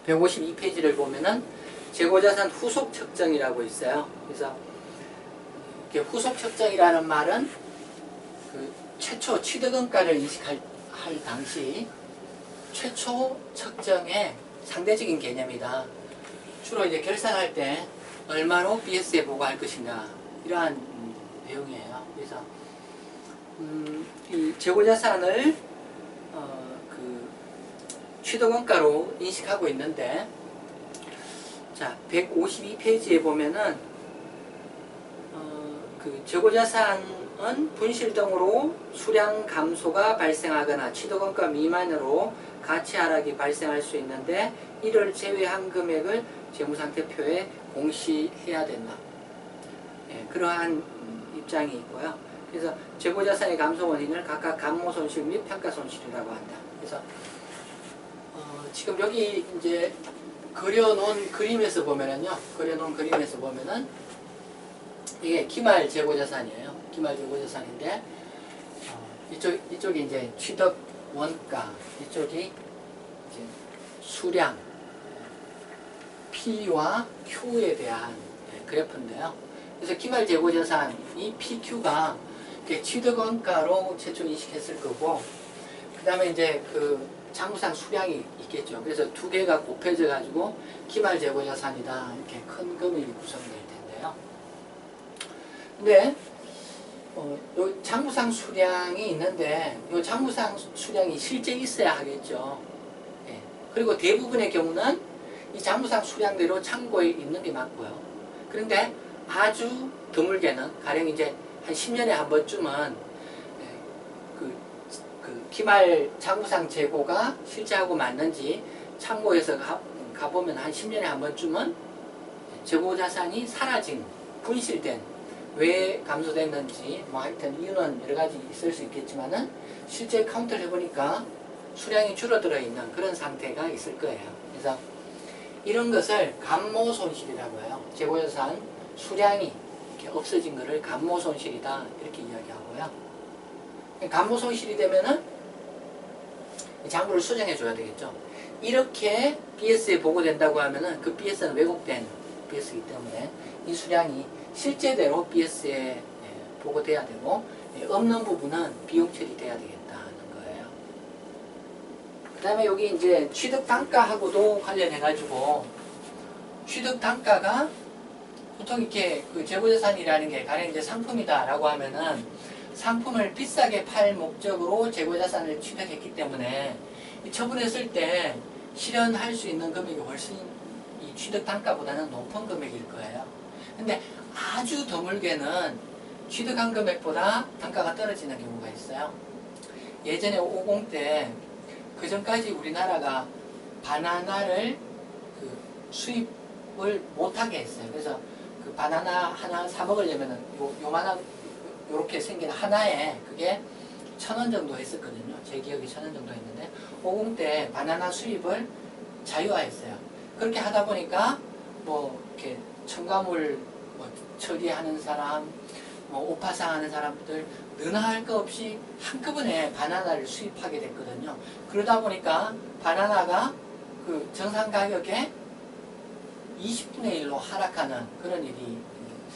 152페이지를 보면은 재고자산 후속 측정이라고 있어요. 그래서 후속 측정이라는 말은 그 최초 취득원가를 인식할 당시 최초 측정의 상대적인 개념이다. 주로 이제 결산할 때 얼마로 BS에 보고할 것인가 이러한 내용이에요. 그래서 이 재고자산을 그 취득원가로 인식하고 있는데, 자 152페이지에 보면은 그 재고자산은 분실 등으로 수량 감소가 발생하거나 취득원가 미만으로 가치 하락이 발생할 수 있는데 이를 제외한 금액을 재무상태표에 공시해야 된다. 예, 그러한 입장이 있고요. 그래서 재고자산의 감소 원인을 각각 감모손실 및 평가손실이라고 한다. 그래서 지금 여기 이제 그려놓은 그림에서 보면은요, 이게 기말 재고자산이에요. 기말 재고자산인데 이쪽이 이제 취득 원가, 이쪽이 이제 수량 P와 Q에 대한 그래프인데요. 그래서 기말 재고자산이 PQ가 취득 원가로 최초 인식했을 거고, 그 다음에 이제 그 장부상 수량이 있겠죠. 그래서 두 개가 곱해져 가지고 기말 재고자산이다 이렇게 큰 금액이 구성될 텐데요. 근데 요 장부상 수량이 있는데 요 장부상 수량이 실제 있어야 하겠죠. 예. 그리고 대부분의 경우는 이 장부상 수량대로 창고에 있는 게 맞고요. 그런데 아주 드물게는 가령 이제 한 10년에 한 번쯤은 그 기말 장부상 재고가 실제하고 맞는지 창고에서 가보면 한 10년에 한 번쯤은 재고자산이 사라진, 분실된, 왜 감소됐는지 뭐 하여튼 이유는 여러 가지 있을 수 있겠지만은 실제 카운트를 해보니까 수량이 줄어들어 있는 그런 상태가 있을 거예요. 그래서 이런 것을 감모손실이라고 해요. 재고자산 수량이 이렇게 없어진 것을 감모손실이다 이렇게 이야기하고요. 감모손실이 되면은 장부를 수정해 줘야 되겠죠. 이렇게 BS에 보고된다고 하면은 그 BS는 왜곡된 BS이기 때문에 이 수량이 실제대로 BS에 보고돼야 되고, 없는 부분은 비용 처리돼야 되겠다는 거예요. 그 다음에 여기 이제 취득 단가하고도 관련해가지고, 취득 단가가 보통 이렇게 그 재고자산이라는 게 가령 이제 상품이다라고 하면은 상품을 비싸게 팔 목적으로 재고자산을 취득했기 때문에 처분했을 때 실현할 수 있는 금액이 훨씬 이 취득 단가보다는 높은 금액일 거예요. 근데 아주 드물게는 취득한 금액보다 단가가 떨어지는 경우가 있어요. 예전에 50 때 그 전까지 우리나라가 바나나를 그 수입을 못하게 했어요. 그래서 그 바나나 하나 사 먹으려면은 요만한 요렇게 생긴 하나에 그게 1,000원 정도 했었거든요. 제 기억이 1,000원 정도 했는데 50 때 바나나 수입을 자유화했어요. 그렇게 하다 보니까 뭐 이렇게 첨가물 뭐 처리하는 사람, 뭐 오파상 하는 사람들 너나 할 거 없이 한꺼번에 바나나를 수입하게 됐거든요. 그러다 보니까 바나나가 그 정상 가격에 20분의 1로 하락하는 그런 일이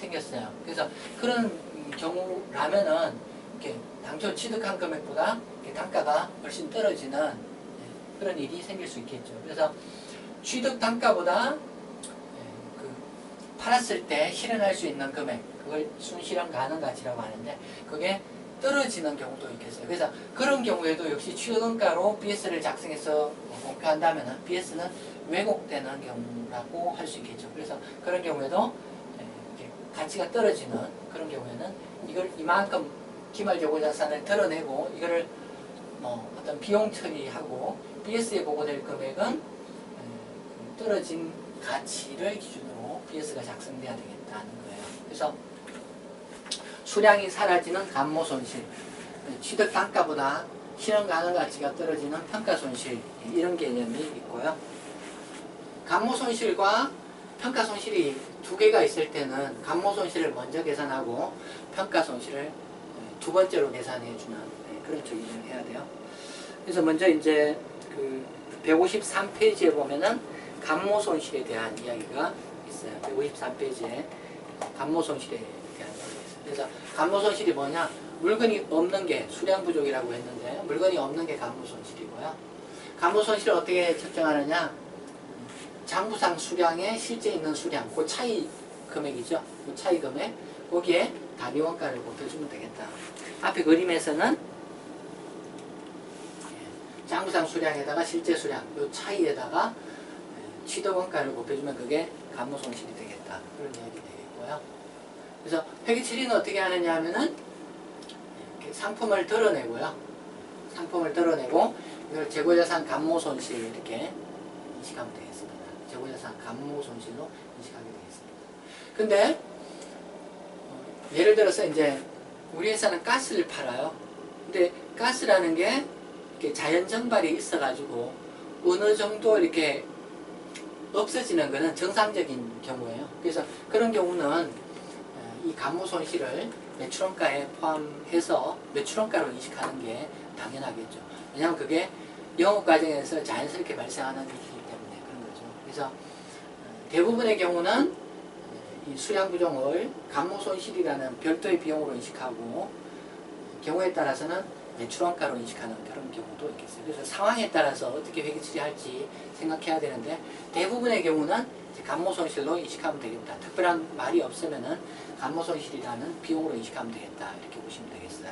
생겼어요. 그래서 그런 경우라면은 이렇게 당초 취득한 금액보다 단가가 훨씬 떨어지는 그런 일이 생길 수 있겠죠. 그래서 취득 단가보다 그 팔았을 때 실현할 수 있는 금액, 그걸 순실현 가능 가치라고 하는데 그게 떨어지는 경우도 있겠어요. 그래서 그런 경우에도 역시 취득원가로 BS를 작성해서 공표한다면 BS는 왜곡되는 경우라고 할 수 있겠죠. 그래서 그런 경우에도 가치가 떨어지는 그런 경우에는 이걸 이만큼 기말 재고자산을 드러내고 이거를 뭐 어떤 비용 처리하고 BS에 보고될 금액은 떨어진 가치를 기준으로 BS가 작성돼야 되겠다는 거예요. 그래서 수량이 사라지는 감모손실, 취득 단가보다 실현 가능 가치가 떨어지는 평가손실, 이런 개념이 있고요. 감모손실과 평가손실이 두 개가 있을 때는 감모손실을 먼저 계산하고 평가손실을 두 번째로 계산해주는 그런 처리를 해야 돼요. 그래서 먼저 이제 그 153페이지에 보면은 감모 손실에 대한 이야기가 있어요. 153페이지에 감모 손실에 대한 이야기가 있어요. 그래서 감모 손실이 뭐냐? 물건이 없는 게 수량 부족이라고 했는데 물건이 없는 게 감모 손실이고요. 감모 손실을 어떻게 측정하느냐? 장부상 수량에 실제 있는 수량, 그 차이 금액이죠. 그 차이 금액, 거기에 단위 원가를 곱해주면 되겠다. 앞에 그림에서는 장부상 수량에다가 실제 수량, 이 차이에다가 취득 원가를 곱해주면 그게 감모 손실이 되겠다. 그런 이야기 되겠고요. 그래서 회계 처리는 어떻게 하느냐 하면은 이렇게 상품을 드러내고요. 상품을 드러내고 이걸 재고자산 감모 손실 이렇게 인식하면 되겠습니다. 재고자산 감모 손실로 인식하게 되겠습니다. 근데 예를 들어서 이제 우리 회사는 가스를 팔아요. 근데 가스라는 게 이렇게 자연 증발이 있어가지고 어느 정도 이렇게 없어지는 것은 정상적인 경우예요. 그래서 그런 경우는 이 감모 손실을 매출원가에 포함해서 매출원가로 인식하는 게 당연하겠죠. 왜냐하면 그게 영업 과정에서 자연스럽게 발생하는 일이기 때문에 그런 거죠. 그래서 대부분의 경우는 이 수량 부족을 감모 손실이라는 별도의 비용으로 인식하고 경우에 따라서는 매출원가로 인식하는 그런 경우도 있겠어요. 그래서 상황에 따라서 어떻게 회계 처리할지 생각해야 되는데 대부분의 경우는 이제 감모 손실로 인식하면 되겠다. 특별한 말이 없으면은 감모 손실이라는 비용으로 인식하면 되겠다. 이렇게 보시면 되겠어요.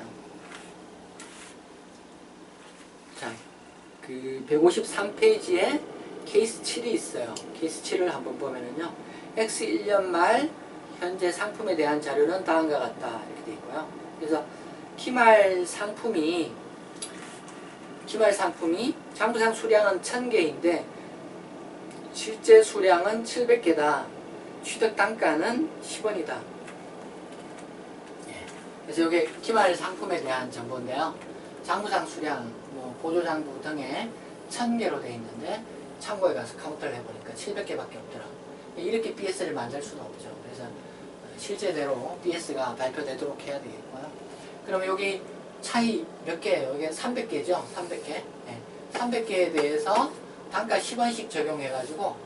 자, 그 153페이지에 케이스 7이 있어요. 케이스 7을 한번 보면은요. X1년 말 현재 상품에 대한 자료는 다음과 같다. 이렇게 되어 있고요. 그래서 기말 상품이 장부상 수량은 1000개인데 실제 수량은 700개다. 취득 단가는 10원이다. 그래서 이게 기말 상품에 대한 정보인데요. 장부상 수량, 보조장부 등에 1000개로 되어 있는데 창고에 가서 카운터를 해보니까 700개밖에 없더라고요. 이렇게 BS를 만들 수는 없죠. 그래서 실제대로 BS가 발표되도록 해야 되겠고요. 그럼 여기 차이 몇 개예요? 이게 300개죠? 300개. 네. 300개에 대해서 단가 10원씩 적용해가지고,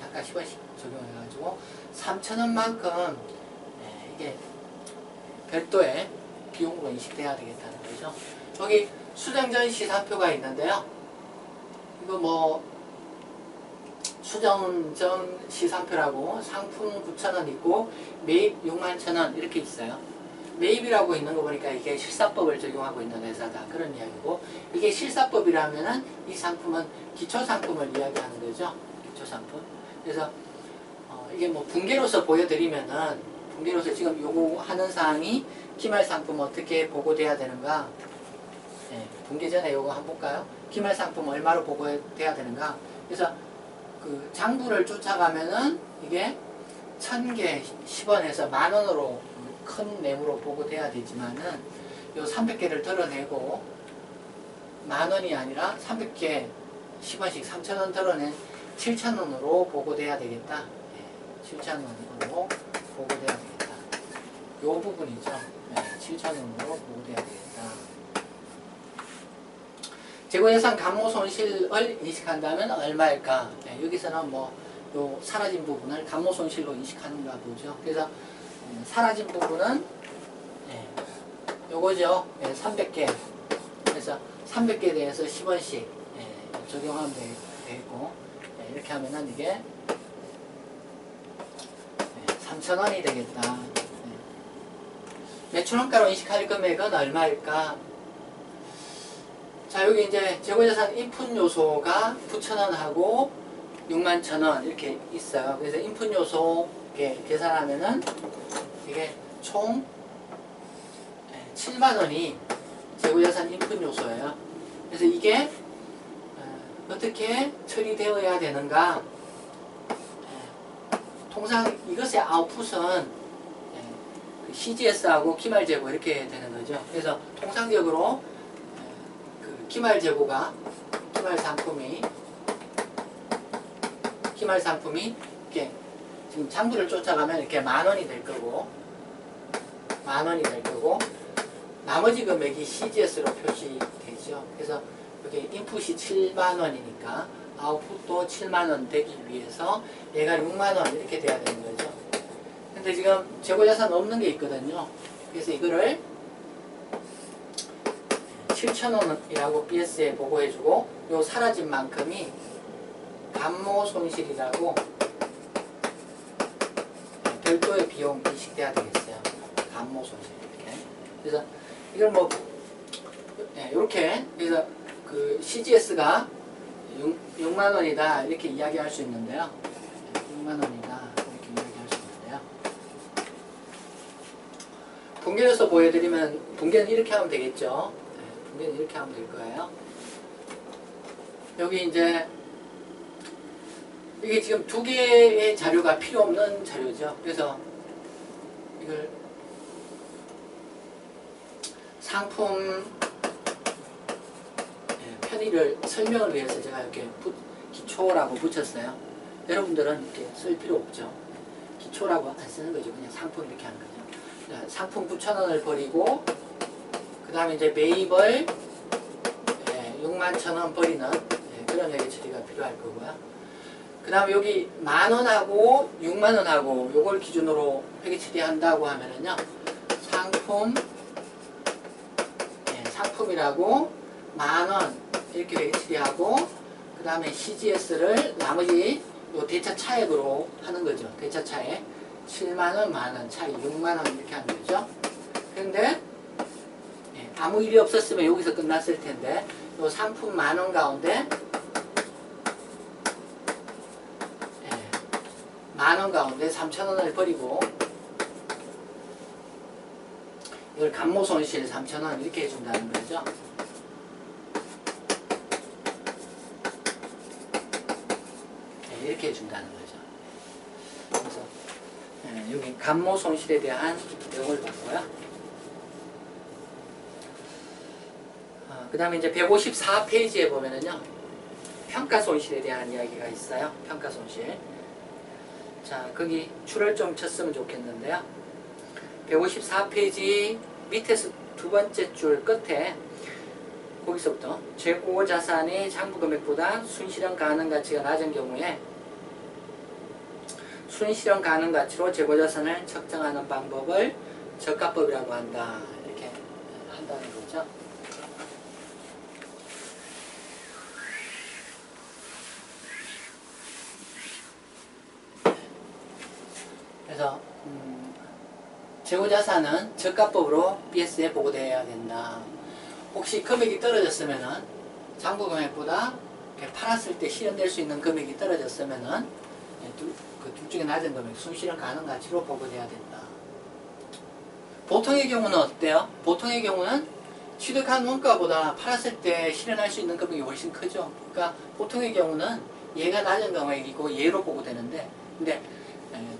단가 10원씩 적용해가지고, 3,000원만큼, 이게 별도의 비용으로 인식돼야 되겠다는 거죠. 여기 수정전 시산표가 있는데요. 이거 수정전 시산표라고 상품 9,000원 있고 매입 61,000원 이렇게 있어요. 매입이라고 있는 거 보니까 이게 실사법을 적용하고 있는 회사다. 그런 이야기고 이게 실사법이라면은 이 상품은 기초상품을 이야기하는 거죠. 기초상품. 그래서 이게 붕괴로서 보여드리면은 붕괴로서 지금 요거 하는 사항이 기말상품 어떻게 보고돼야 되는가 붕괴 전에 요거 한번 볼까요? 기말상품 얼마로 보고돼야 되는가 그래서 그 장부를 쫓아가면은 이게 1000개 10원에서 만원으로 큰 매물로 보고돼야 되지만은 요 300개를 드러내고 만원이 아니라 300개 10원씩 3,000원 드러낸 7,000원으로 보고돼야 되겠다. 7,000원으로 보고돼야 되겠다. 요 부분이죠. 7,000원으로 보고돼야 되겠다. 재고예산 감모 손실을 인식한다면 얼마일까? 여기서는 요 사라진 부분을 감모 손실로 인식하는가 보죠. 그래서 사라진 부분은 요거죠. 300개. 그래서 300개에 대해서 10원씩 적용하면 되겠고 이렇게 하면은 이게 3,000원이 되겠다. 매출원가로 인식할 금액은 얼마일까? 자, 여기 이제 재고자산 인풋 요소가 9,000원하고 61,000원 이렇게 있어요. 그래서 인풋 요소 계산하면은 이게 총 7만원이 재고자산 인풋 요소예요. 그래서 이게 어떻게 처리되어야 되는가? 통상 이것의 아웃풋은 CGS하고 기말재고 이렇게 되는 거죠. 그래서 통상적으로 기말재고가 기말상품이 이렇게 지금 장부를 쫓아가면 이렇게 만원이 될 거고 나머지 금액이 CGS로 표시되죠. 그래서 여기 인풋이 7만원이니까 아웃풋도 7만원 되기 위해서 얘가 6만원 이렇게 돼야 되는 거죠. 근데 지금 재고자산 없는 게 있거든요. 그래서 이거를 7,000원이라고 BS에 보고해주고 요 사라진 만큼이 감모 손실이라고 별도의 비용 인식돼야 되겠어요. 감모 손실 이렇게. 그래서 이걸 뭐 이렇게 그래서 그 CGS가 6만 원이다 이렇게 이야기할 수 있는데요. 6만 원이다 이렇게 이야기할 수 있는데요. 분계해서 보여드리면 분계는 이렇게 하면 되겠죠. 분계는 이렇게 하면 될 거예요. 여기 이제 이게 지금 두 개의 자료가 필요 없는 자료죠. 그래서 이걸 상품 편의를 설명을 위해서 제가 이렇게 기초라고 붙였어요. 여러분들은 이렇게 쓸 필요 없죠. 기초라고 안 쓰는 거죠. 그냥 상품 이렇게 하는 거죠. 상품 9,000원을 버리고 그 다음에 이제 매입을 61,000원 버리는 그런 회계 처리가 필요할 거고요. 그 다음에 여기 만원하고 6만원하고 요걸 기준으로 회계 처리한다고 하면은요. 상품이라고 만원 이렇게 회계 처리하고 그 다음에 CGS를 나머지 요 대차 차액으로 하는 거죠. 대차 차액 7만원, 만원 차이 6만원 이렇게 하는 거죠. 그런데 아무 일이 없었으면 여기서 끝났을 텐데 요 상품 만원 가운데 만원 가운데 3,000원을 버리고 이걸 감모손실 3,000원 이렇게 해준다는 거죠. 이렇게 해준다는 거죠. 그래서 여기 감모손실에 대한 내용을 봤고요. 그 다음에 이제 154페이지에 보면은요. 평가손실에 대한 이야기가 있어요. 평가손실. 자, 거기 줄을 좀 쳤으면 좋겠는데요. 154페이지 밑에서 두 번째 줄 끝에 거기서부터 재고자산이 장부금액보다 순실현 가능가치가 낮은 경우에 순실현 가능가치로 재고자산을 측정하는 방법을 저가법이라고 한다. 이렇게 한다는 거죠. 그래서 재고자산은 저가법으로 BS에 보고되어야 된다. 혹시 금액이 떨어졌으면은 장부금액보다 팔았을 때 실현될 수 있는 금액이 떨어졌으면은 둘 중에 낮은 금액, 순실현 가능 가치로 보고돼야 된다. 보통의 경우는 어때요? 보통의 경우는 취득한 원가보다 팔았을 때 실현할 수 있는 금액이 훨씬 크죠. 그러니까 보통의 경우는 얘가 낮은 금액이고 얘로 보고되는데, 근데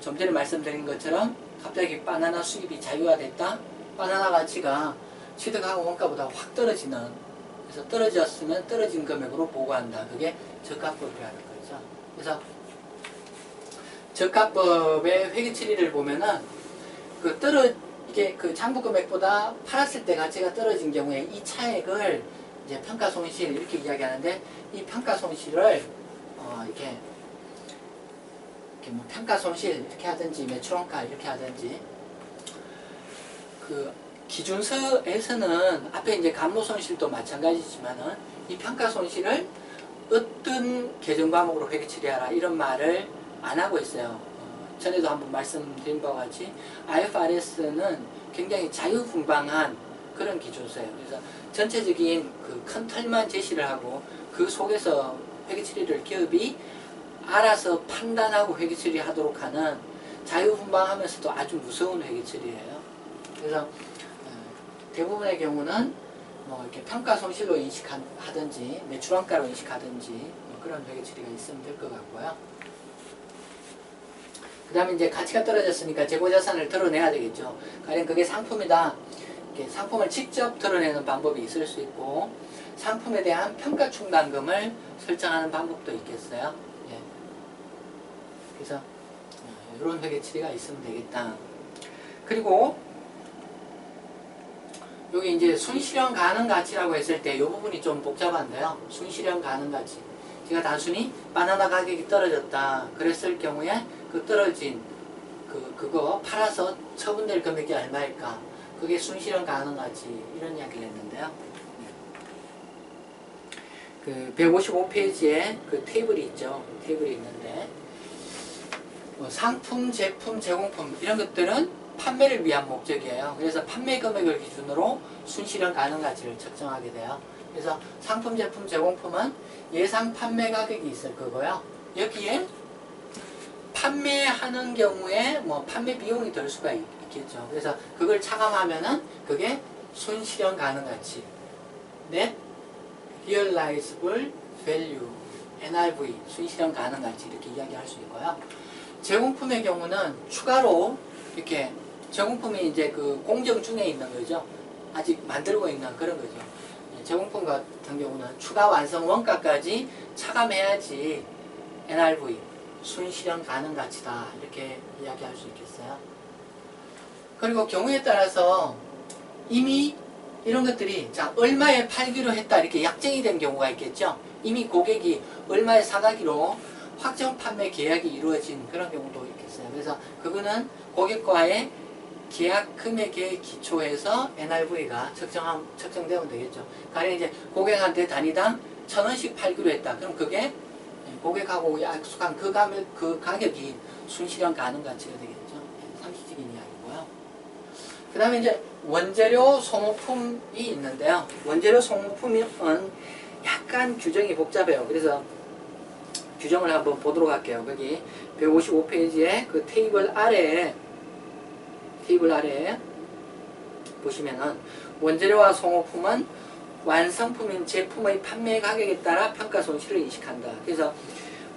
좀 전에 말씀드린 것처럼 갑자기 바나나 수입이 자유화됐다? 바나나 가치가 취득한 원가보다 확 떨어지는, 그래서 떨어졌으면 떨어진 금액으로 보고한다. 그게 저가법이라는 거죠. 그래서 저가법의 회계 처리를 보면은 이게 그 장부 금액보다 팔았을 때 가치가 떨어진 경우에 이 차액을 이제 평가 손실 이렇게 이야기하는데, 이 평가 손실을 이렇게 뭐 평가 손실 이렇게 하든지 매출원가 이렇게 하든지, 그 기준서에서는 앞에 이제 감모 손실도 마찬가지지만은 이 평가 손실을 어떤 계정 과목으로 회계 처리하라 이런 말을 안 하고 있어요. 전에도 한번 말씀드린 바와 같이 IFRS는 굉장히 자유분방한 그런 기준서예요. 그래서 전체적인 그 큰 틀만 제시를 하고 그 속에서 회계 처리를 기업이 알아서 판단하고 회계 처리하도록 하는 자유분방하면서도 아주 무서운 회계 처리예요. 그래서 대부분의 경우는 뭐 이렇게 평가 손실로 인식하든지 매출원가로 인식하든지 뭐 그런 회계 처리가 있으면 될 것 같고요. 그 다음에 이제 가치가 떨어졌으니까 재고자산을 드러내야 되겠죠. 가령 그게 상품이다. 이렇게 상품을 직접 드러내는 방법이 있을 수 있고, 상품에 대한 평가 충당금을 설정하는 방법도 있겠어요. 예. 그래서 이런 회계 처리가 있으면 되겠다. 그리고 여기 이제 순실현 가능 가치라고 했을 때 이 부분이 좀 복잡한데요. 순실현 가능 가치. 제가 단순히 바나나 가격이 떨어졌다 그랬을 경우에 그 떨어진 그거 팔아서 처분될 금액이 얼마일까? 그게 순실현 가능하지 이런 이야기를 했는데요. 그 155페이지에 그 테이블이 있죠. 테이블이 있는데 상품, 제품, 제공품 이런 것들은 판매를 위한 목적이에요. 그래서 판매 금액을 기준으로 순실현 가능 가치를 측정하게 돼요. 그래서 상품, 제품, 제공품은 예상 판매 가격이 있을 거고요. 여기에 판매하는 경우에 뭐 판매 비용이 들 수가 있겠죠. 그래서 그걸 차감하면은 그게 순실현 가능 가치, Net Realizable Value, NRV, 순실현 가능 가치 이렇게 이야기할 수 있고요. 제공품의 경우는 추가로 이렇게 제공품이 이제 그 공정 중에 있는 거죠. 아직 만들고 있는 그런 거죠. 제공품 같은 경우는 추가 완성 원가까지 차감해야지 NRV, 순실현 가능 가치다 이렇게 이야기할 수 있겠어요. 그리고 경우에 따라서 이미 이런 것들이 자 얼마에 팔기로 했다 이렇게 약정이 된 경우가 있겠죠. 이미 고객이 얼마에 사가기로 확정 판매 계약이 이루어진 그런 경우도 있겠어요. 그래서 그거는 고객과의 계약 금액에 기초해서 NRV가 측정되면 되겠죠. 가령 이제 고객한테 단위당 1,000원씩 팔기로 했다. 그럼 그게 고객하고 약속한 그 가격이 순실현 가능 가치가 되겠죠. 상식적인 이야기고요. 그 다음에 이제 원재료 소모품이 있는데요. 원재료 소모품은 약간 규정이 복잡해요. 그래서 규정을 한번 보도록 할게요. 거기 155페이지에 그 테이블 아래에 보시면은 원재료와 소모품은 완성품인 제품의 판매 가격에 따라 평가 손실을 인식한다. 그래서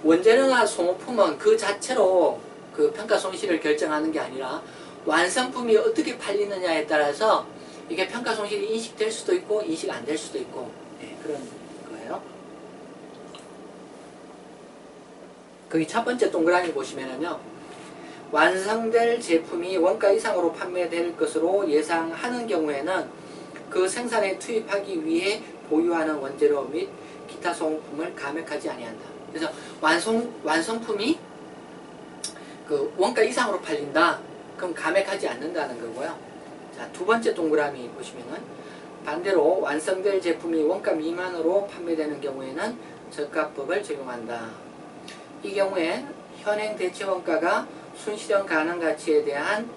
원재료나 소모품은 그 자체로 그 평가 손실을 결정하는 게 아니라 완성품이 어떻게 팔리느냐에 따라서 이게 평가 손실이 인식될 수도 있고 인식 안 될 수도 있고 그런 거예요. 거기 첫 번째 동그라미 보시면은요. 완성될 제품이 원가 이상으로 판매될 것으로 예상하는 경우에는 그 생산에 투입하기 위해 보유하는 원재료 및 기타 소모품을 감액하지 아니한다. 그래서 완성품이 그 원가 이상으로 팔린다. 그럼 감액하지 않는다는 거고요. 자, 두 번째 동그라미 보시면은 반대로 완성될 제품이 원가 미만으로 판매되는 경우에는 저가법을 적용한다. 이 경우에 현행 대체 원가가 순실현 가능 가치에 대한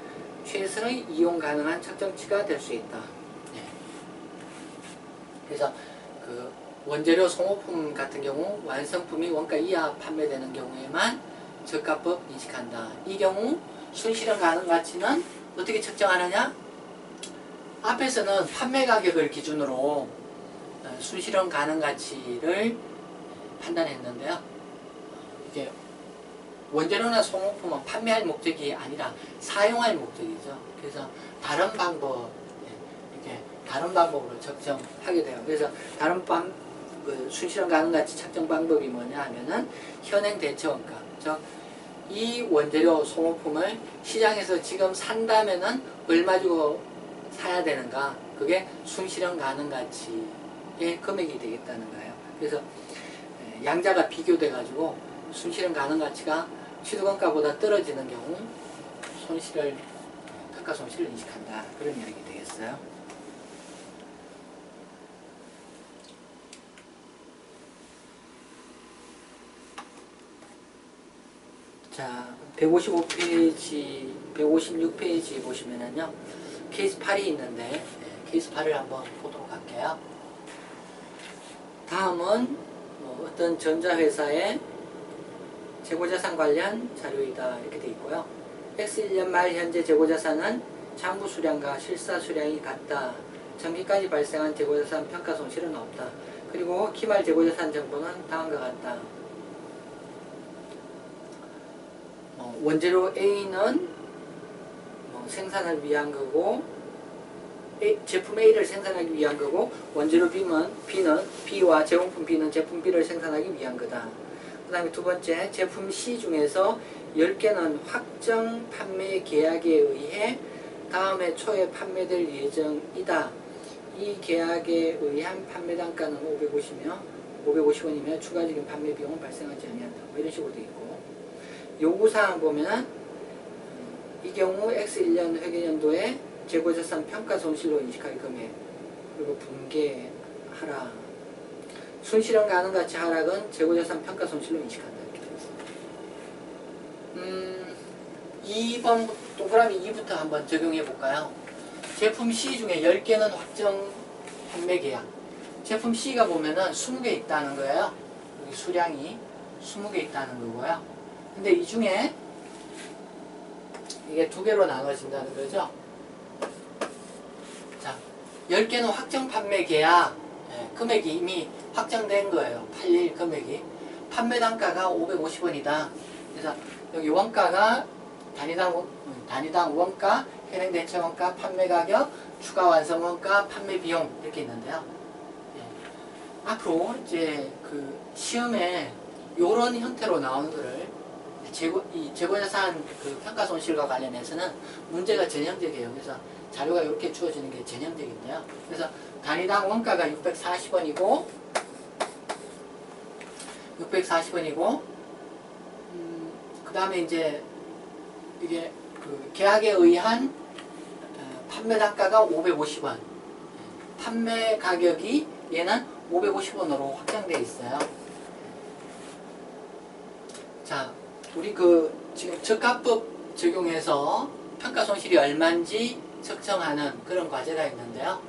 최선의 이용 가능한 측정치가 될 수 있다. 그래서 그 원재료 소모품 같은 경우 완성품이 원가 이하 판매되는 경우에만 저가법 인식한다. 이 경우 순실현 가능 가치는 어떻게 측정하느냐? 앞에서는 판매 가격을 기준으로 순실현 가능 가치를 판단했는데요. 이게 원재료나 소모품은 판매할 목적이 아니라 사용할 목적이죠. 그래서 다른 방법으로 측정하게 돼요. 그래서 다른 순실현 가능 가치 측정 방법이 뭐냐 하면은 현행 대체 원가, 즉 이 원재료 소모품을 시장에서 지금 산다면은 얼마 주고 사야 되는가? 그게 순실현 가능 가치의 금액이 되겠다는 거예요. 그래서 양자가 비교돼 가지고 순실현 가능 가치가 취득원가보다 떨어지는 경우 평가 손실을 인식한다. 그런 이야기 되겠어요. 자, 155페이지, 156페이지 보시면은요, 케이스 8이 있는데, 케이스 8을 한번 보도록 할게요. 다음은 어떤 전자회사의 재고자산 관련 자료이다. 이렇게 되어 있고요. X1년 말 현재 재고자산은 장부 수량과 실사 수량이 같다. 전기까지 발생한 재고자산 평가 손실은 없다. 그리고 기말 재고자산 정보는 다음과 같다. 원재료 A는 생산을 위한 거고 제품 A를 생산하기 위한 거고 원재료 B와 제공품 B는 제품 B를 생산하기 위한 거다. 그 다음에 두 번째 제품 C 중에서 10개는 확정 판매 계약에 의해 다음 해 초에 판매될 예정이다. 이 계약에 의한 판매 단가는 550이며 550원이면 추가적인 판매 비용은 발생하지 아니한다. 뭐 이런 식으로 되어 있고, 요구사항 보면은 이 경우 X1년 회계연도에 재고자산 평가 손실로 인식할 금액, 그리고 분개하라. 순실현 가능 가치 하락은 재고자산 평가 손실로 인식한다. 이렇게 되어 있습니다. 2번 동그라미 2부터 한번 적용해 볼까요? 제품 C 중에 10개는 확정 판매 계약. 제품 C가 보면은 20개 있다는 거예요. 여기 수량이 20개 있다는 거고요. 근데 이 중에 이게 2개로 나눠진다는 거죠. 자, 10개는 확정 판매 계약. 금액이 이미 확정된 거예요. 팔릴 금액이. 판매 단가가 550원이다. 그래서 여기 원가가 단위당 원가, 현행 대체 원가, 판매 가격, 추가 완성 원가, 판매 비용 이렇게 있는데요. 앞으로 이제 그 시험에 이런 형태로 나오는 거를 재고자산 그 평가 손실과 관련해서는 문제가 전형적이에요. 그래서 자료가 이렇게 주어지는 게 전형적인데요. 그래서 단위당 원가가 640원이고 그 다음에 이제 이게 그 계약에 의한 판매 단가가 550원, 판매 가격이 얘는 550원으로 확정되어 있어요. 자, 우리 그 지금 적합법 적용해서 평가 손실이 얼마인지 측정하는 그런 과제가 있는데요.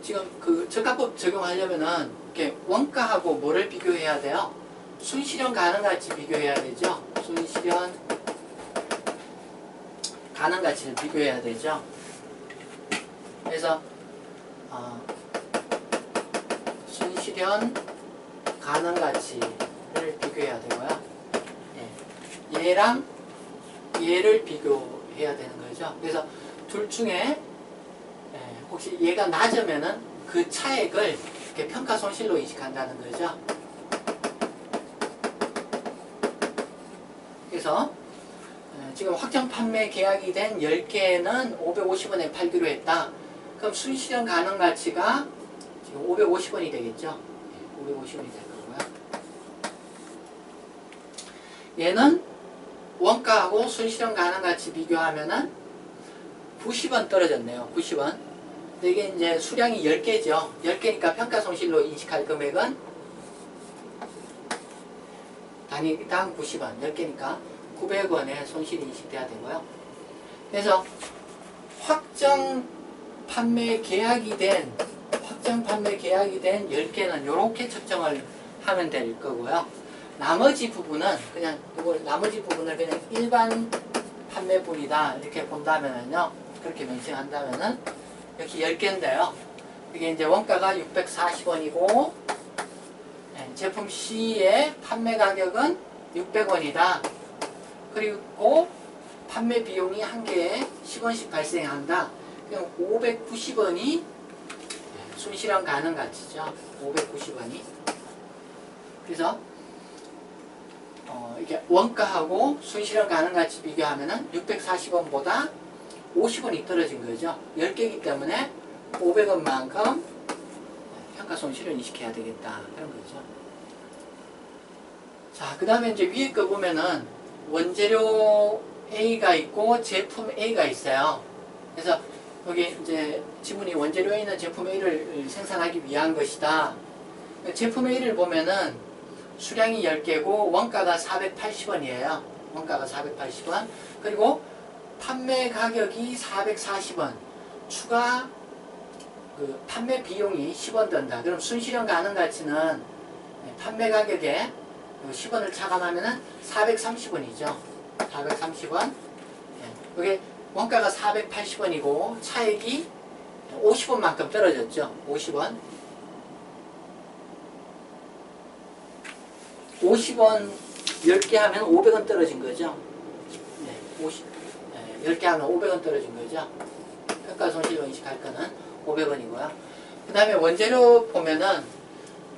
지금 그 적합법 적용하려면은 이렇게 원가하고 뭐를 비교해야 돼요? 순실현 가능 가치 비교해야 되죠. 순실현 가능 가치를 비교해야 되죠. 그래서 순실현 가능 가치를 비교해야 되고요. 얘랑 얘를 비교해야 되는 거죠. 그래서 둘 중에 혹시 얘가 낮으면은 그 차액을 이렇게 평가 손실로 인식한다는 거죠. 그래서 지금 확정 판매 계약이 된 10개는 550원에 팔기로 했다. 그럼 순실현 가능 가치가 지금 550원이 되겠죠. 550원이 될 거고요. 얘는 원가하고 순실현 가능 가치 비교하면은 90원 떨어졌네요. 90원. 근데 이게 이제 수량이 10개죠. 10개니까 평가 손실로 인식할 금액은 단위당 90원. 10개니까 900원의 손실이 인식돼야 되고요. 그래서 확정 판매 계약이 된 10개는 이렇게 측정을 하면 될 거고요. 나머지 부분은 그냥 일반 판매분이다 이렇게 본다면은요, 그렇게 명시한다면은 이렇게 10개인데요. 이게 이제 원가가 640원이고 제품 C의 판매 가격은 600원이다. 그리고 판매 비용이 한 개에 10원씩 발생한다. 그럼 590원이 순실현 가능 가치죠. 590원이. 그래서 이게 원가하고 순실현 가능 가치 비교하면은 640원보다 50원이 떨어진 거죠. 10개이기 때문에 500원만큼 평가 손실을 인식해야 되겠다. 그런 거죠. 자, 그 다음에 이제 위에 거 보면은 원재료 A가 있고 제품 A가 있어요. 그래서 여기 이제 지문이 원재료 A는 제품 A를 생산하기 위한 것이다. 제품 A를 보면은 수량이 10개고 원가가 480원이에요. 원가가 480원. 그리고 판매 가격이 440원. 추가 그 판매 비용이 10원 든다. 그럼 순실현 가능 가치는 판매 가격에 10원을 차감하면은 430원이죠. 430원. 여기 원가가 480원이고 차액이 50원만큼 떨어졌죠. 50원. 50원 10개 하면 500원 떨어진 거죠. 10개 하면 500원 떨어진 거죠. 평가 손실로 인식할 거는 500원이고요. 그 다음에 원재료 보면은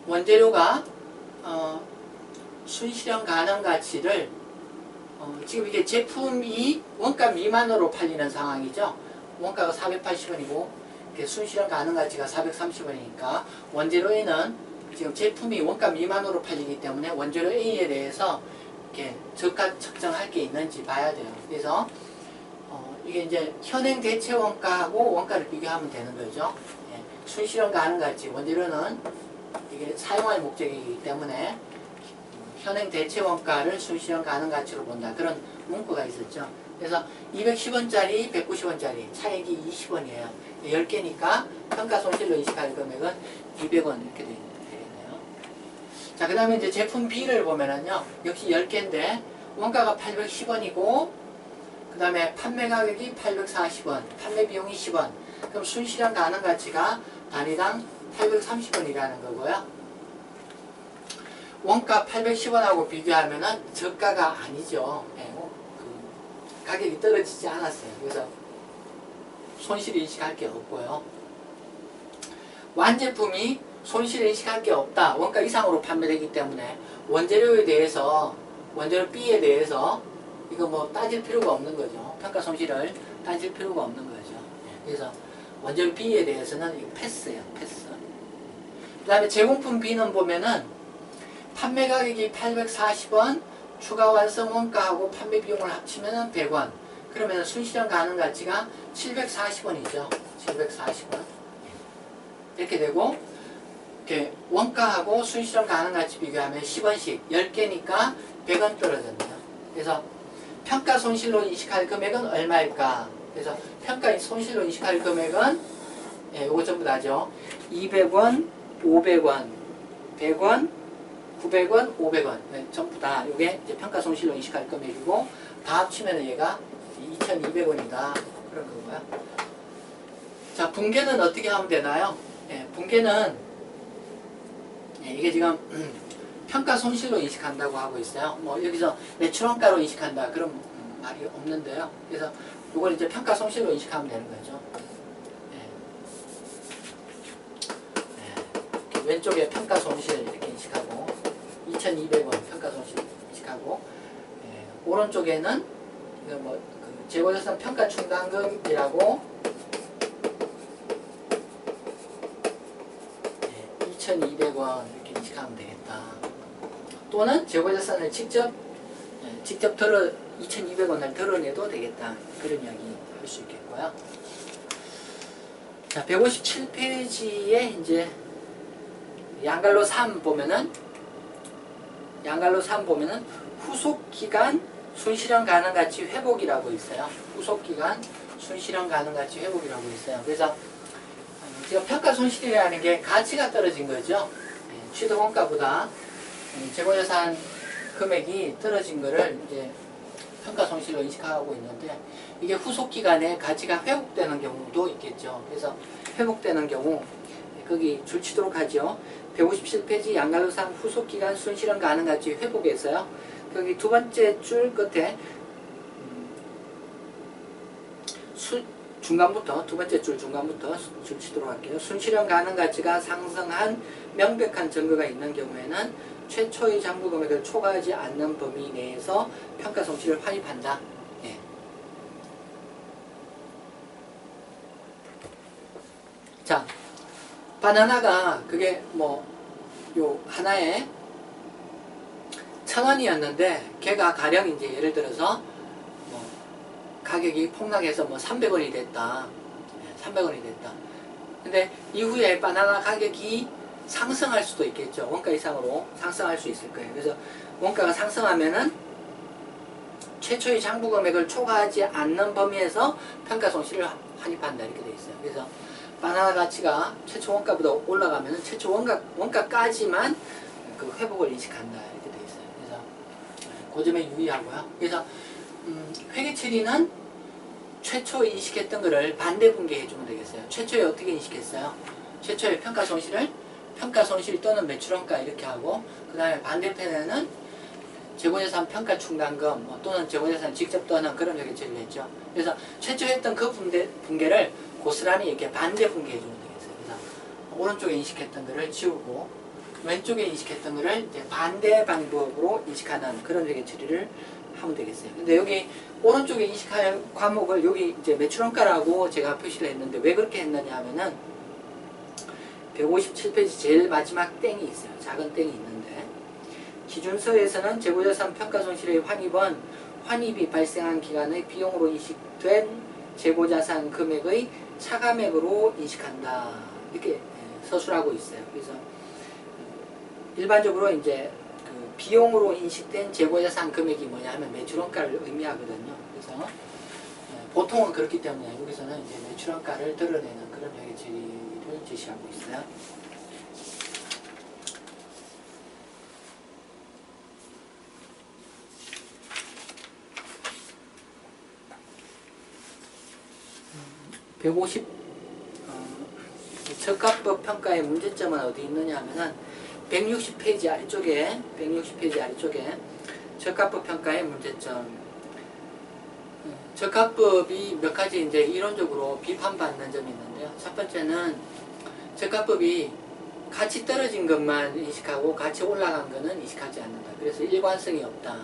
원재료가 순실현 가능 가치를 지금 이게 제품이 원가 미만으로 팔리는 상황이죠. 원가가 480원이고 순실현 가능 가치가 430원이니까 원재료에는 지금 제품이 원가 미만으로 팔리기 때문에 원재료 A에 대해서 이렇게 저가 측정할 게 있는지 봐야 돼요. 그래서 이게 이제 현행 대체 원가하고 원가를 비교하면 되는 거죠. 예, 순실현 가능 가치, 원재료는 이게 사용할 목적이기 때문에 현행 대체 원가를 순실현 가능 가치로 본다. 그런 문구가 있었죠. 그래서 210원짜리, 190원짜리 차액이 20원이에요. 10개니까 평가 손실로 인식할 금액은 200원 이렇게 되겠네요. 자, 그 다음에 이제 제품 B를 보면은요, 역시 10개인데 원가가 810원이고 그 다음에 판매 가격이 840원, 판매 비용이 10원. 그럼 순실현 가능 가치가 단위당 830원이라는 거고요. 원가 810원하고 비교하면은 저가가 아니죠. 네, 그 가격이 떨어지지 않았어요. 그래서 손실 인식할 게 없고요. 완제품이 손실 인식할 게 없다. 원가 이상으로 판매되기 때문에 원재료에 대해서, 원재료 B에 대해서 이거 뭐 따질 필요가 없는 거죠. 평가 손실을 따질 필요가 없는 거죠. 그래서 원재료 B에 대해서는 이거 패스예요. 패스. 그 다음에 제공품 B는 보면은 판매 가격이 840원, 추가 완성 원가하고 판매 비용을 합치면은 100원. 그러면 순실현 가능 가치가 740원이죠. 740원. 이렇게 되고, 이렇게 원가하고 순실현 가능 가치 비교하면 10원씩 10개니까 100원 떨어졌네요. 그래서 평가 손실로 인식할 금액은 얼마일까? 그래서 평가 손실로 인식할 금액은, 예, 요거 전부 다죠. 200원, 500원, 100원, 900원, 500원. 네, 전부 다 이게 이제 평가 손실로 인식할 금액이고, 다 합치면 얘가 2,200원이다. 그런 거고요. 자, 분계는 어떻게 하면 되나요? 예, 분계는, 예, 이게 지금 평가 손실로 인식한다고 하고 있어요. 뭐 여기서 매출원가로 인식한다 그런 말이 없는데요. 그래서 이걸 이제 평가 손실로 인식하면 되는 거죠. 예. 예. 왼쪽에 평가 손실 이렇게 인식하고 2,200원 평가 손실 인식하고, 예. 오른쪽에는 이거 뭐 그 재고자산 평가 충당금이라고, 예. 2,200원 이렇게 인식하면 되겠다. 또는 재고자산을 직접 덜어 2,200원을 덜어내도 되겠다. 그런 이야기 할 수 있겠고요. 자, 157페이지에 이제 양갈로 3 보면은 후속 기간 순실현 가능 가치 회복이라고 있어요. 후속 기간 순실현 가능 가치 회복이라고 있어요. 그래서 지금 평가 손실이라는 게 가치가 떨어진 거죠. 취득 원가보다 재고자산 금액이 떨어진 거를 이제 평가 손실로 인식하고 있는데, 이게 후속 기간에 가치가 회복되는 경우도 있겠죠. 그래서 회복되는 경우 거기 줄 치도록 하죠. 157페이지 양갈로 3 후속 기간 순실현 가능 가치 회복에서요. 거기 두 번째 줄 끝에 중간부터, 두 번째 줄 중간부터 줄 치도록 할게요. 순실현 가능 가치가 상승한 명백한 증거가 있는 경우에는 최초의 장부 금액을 초과하지 않는 범위 내에서 평가 손실을 환입한다. 예. 자, 바나나가 그게 뭐 요 하나에 1,000원이었는데 걔가 가령 이제 예를 들어서 뭐 가격이 폭락해서 뭐 300원이 됐다. 300원이 됐다. 근데 이후에 바나나 가격이 상승할 수도 있겠죠. 원가 이상으로 상승할 수 있을 거예요. 그래서 원가가 상승하면은 최초의 장부 금액을 초과하지 않는 범위에서 평가 손실을 환입한다. 이렇게 되어 있어요. 그래서 바나나 가치가 최초 원가보다 올라가면은 최초 원가까지만 그 회복을 인식한다. 이렇게 되어 있어요. 그래서 그 점에 유의하고요. 그래서 회계 처리는 최초 인식했던 거를 반대 분계해 주면 되겠어요. 최초에 어떻게 인식했어요? 최초에 평가 손실 또는 매출원가 이렇게 하고, 그 다음에 반대편에는 재고자산 평가 충당금 또는 재고자산 직접 떠는 그런 회계 처리를 했죠. 그래서 최초 했던 그 분계를 고스란히 이렇게 반대 분계해 주면 되겠어요. 그래서 오른쪽에 인식했던 거를 지우고 왼쪽에 인식했던 거를 이제 반대 방법으로 인식하는 그런 회계 처리를 하면 되겠어요. 근데 여기 오른쪽에 인식할 과목을 여기 이제 매출원가라고 제가 표시를 했는데 왜 그렇게 했느냐 하면은 157페이지 제일 마지막 땡이 있어요. 작은 땡이 있는데 기준서에서는 재고자산 평가손실의 환입은 환입이 발생한 기간의 비용으로 인식된 재고자산 금액의 차감액으로 인식한다. 이렇게 서술하고 있어요. 그래서 일반적으로 이제 그 비용으로 인식된 재고자산 금액이 뭐냐 하면 매출원가를 의미하거든요. 그래서 보통은 그렇기 때문에 여기서는 이제 매출원가를 드러내는 그런 회계 처리를 제시하고 있어요. 저가법 평가의 문제점은 어디 있느냐 하면은 160페이지 아래쪽에 저가법 평가의 문제점. 저가법이 몇 가지 이제 이론적으로 비판받는 점이 있는데요. 첫 번째는 저가법이 같이 떨어진 것만 인식하고 같이 올라간 것은 인식하지 않는다. 그래서 일관성이 없다.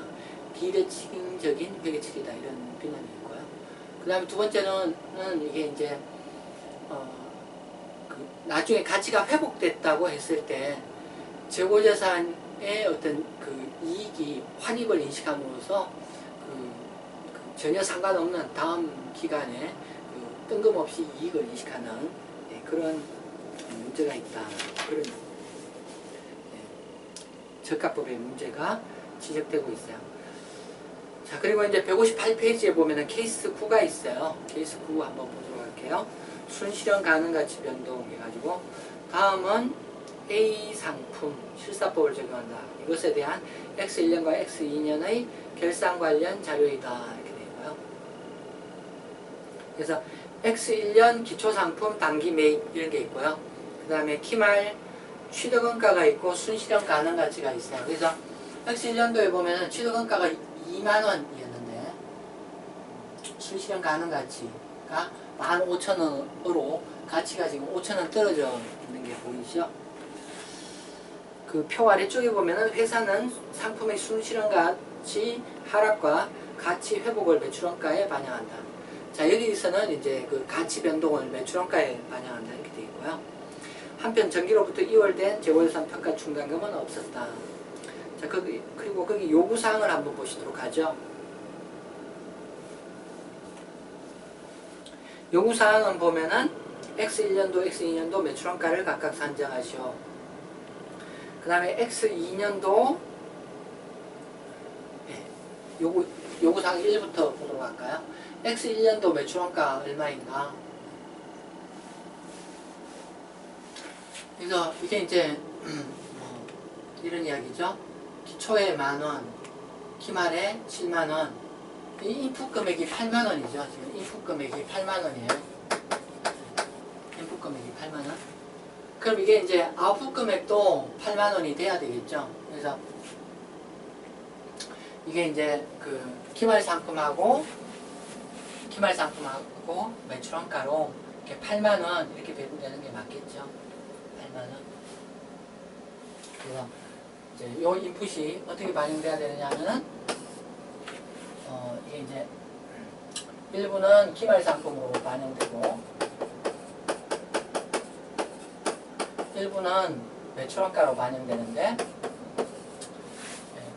비대칭적인 회계처리다. 이런 비난이 있고요. 그 다음에 두 번째는 이게 이제 나중에 가치가 회복됐다고 했을 때 재고자산의 어떤 그 이익이 환입을 인식함으로써 전혀 상관없는 다음 기간에 뜬금없이 이익을 인식하는 그런 문제가 있다. 그런 저가법의 문제가 지적되고 있어요. 자, 그리고 이제 158페이지에 보면은 케이스 9가 있어요. 케이스 9 한번 보도록 할게요. 순실현 가능가치 변동 해가지고 다음은 A 상품 실사법을 적용한다. 이것에 대한 X1년과 X2년의 결산 관련 자료이다. 이렇게 되고요. 그래서 X1년 기초상품 단기 매입 이런 게 있고요. 그 다음에 기말 취득원가가 있고 순실현 가능가치가 있어요. 그래서 X1년도에 보면은 취득원가가 2만원이었는데 순실현 가능가치가 15,000원으로 가치가 지금 5,000원 떨어져 있는 게 보이죠? 그 표 아래쪽에 보면은 회사는 상품의 순실현 가치 하락과 가치 회복을 매출원가에 반영한다. 자, 여기서는 이제 그 가치 변동을 매출원가에 반영한다. 이렇게 되어 있고요. 한편 전기로부터 이월된 재고자산 평가 중간금은 없었다. 자, 그리고 거기 요구사항을 한번 보시도록 하죠. 요구사항은 보면은 X1년도, X2년도 매출원가를 각각 산정하시오. 그 다음에 X2년도 요구사항 1부터 보도록 할까요? X1년도 매출원가 얼마인가? 그래서 이게 이제 이런 이야기죠. 기초에 만원, 기말에 7만원. 이 인풋 금액이 8만원이죠. 지금 인풋 금액이 8만원이에요. 인풋 금액이 8만원. 그럼 이게 이제 아웃풋 금액도 8만원이 돼야 되겠죠. 그래서 이게 이제 그 기말 상품하고 매출원가로 이렇게 8만원 이렇게 배분되는 게 맞겠죠. 8만원. 그래서 이제 요 인풋이 어떻게 반영돼야 되느냐면은 이게 이제 일부는 기말 상품으로 반영되고 일부는 매출원가로 반영되는데